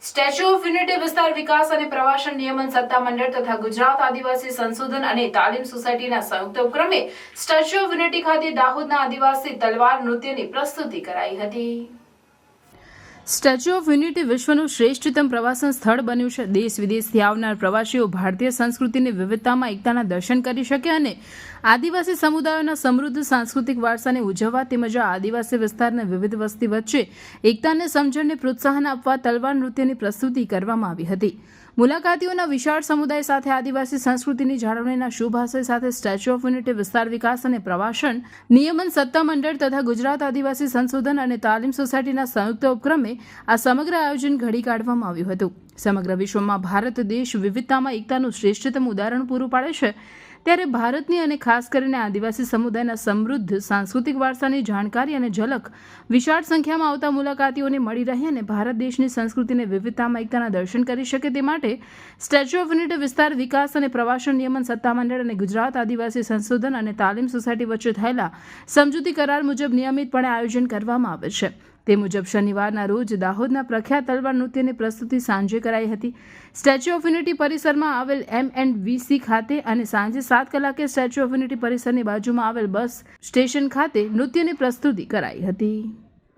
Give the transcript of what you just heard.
Statue of unity વિસ્તાર વિકાસ અને પ્રવાસન નિયમન સત્તામંડળ તથા ગુજરાત આદિવાસી સંશોધન અને તાલીમ સોસાયટીના સંયુક્ત ઉપક્રમે સ્ટેચ્યુ ઓફ યુનિટી ખાતે દાહોદના આદિવાસી તલવાર નૃત્યની પ્રસ્તુતિ કરાઈ હતી. સ્ટેચ્યુ ઓફ યુનિટી વિશ્વનું શ્રેષ્ઠતમ પ્રવાસન સ્થળ બન્યું છે. દેશ વિદેશથી આવનાર પ્રવાસીઓ ભારતીય સંસ્કૃતિની વિવિધતામાં એકતાના દર્શન કરી શકે અને આદિવાસી સમુદાયોના સમૃદ્ધ સાંસ્કૃતિક વારસાને ઉજવવા તેમજ આદિવાસી વિસ્તારના વિવિધ વસ્તી વચ્ચે એકતાને સમજણને પ્રોત્સાહન આપવા તલવાર નૃત્યની પ્રસ્તુતિ કરવામાં આવી હતી. મુલાકાતીઓના વિશાળ સમુદાય સાથે આદિવાસી સંસ્કૃતિની જાળવણીના શુભ આશય સાથે સ્ટેચ્યુ ઓફ યુનિટી વિસ્તાર વિકાસ અને પ્રવાસન નિયમન સત્તામંડળ તથા ગુજરાત આદિવાસી સંશોધન અને તાલીમ સોસાયટીના સંયુક્ત ઉપક્રમે આ સમગ્ર આયોજન ઘડી કાઢવામાં આવ્યું હતું. સમગ્ર વિશ્વમાં ભારત દેશ વિવિધતામાં એકતાનું શ્રેષ્ઠતમ ઉદાહરણ પૂરું પાડે છે, ત્યારે ભારતની અને ખાસ કરીને આદિવાસી સમુદાયના સમૃદ્ધ સાંસ્કૃતિક વારસાની જાણકારી અને ઝલક વિશાળ સંખ્યામાં આવતા મુલાકાતીઓને મળી રહે અને ભારત દેશની સંસ્કૃતિને વિવિધતામાં એકતાના દર્શન કરી શકે તે માટે સ્ટેચ્યુ ઓફ યુનિટી વિસ્તાર વિકાસ અને પ્રવાસન નિયમન સત્તામંડળ અને ગુજરાત આદિવાસી સંશોધન અને તાલીમ સોસાયટી વચ્ચે થયેલા સમજૂતી કરાર મુજબ નિયમિતપણે આયોજન કરવામાં આવે છે. તે મુજબ શનિવારના રોજ દાહોદના પ્રખ્યાત તલવાર નૃત્યની પ્રસ્તુતિ સાંજે કરાઈ હતી. સ્ટેચ્યુ ઓફ યુનિટી પરિસરમાં આવેલ MNVC ખાતે અને સાંજે 7 કલાકે સ્ટેચ્યુ ઓફ યુનિટી પરિસરની બાજુમાં આવેલ બસ સ્ટેશન ખાતે નૃત્યની પ્રસ્તુતિ કરાઈ હતી.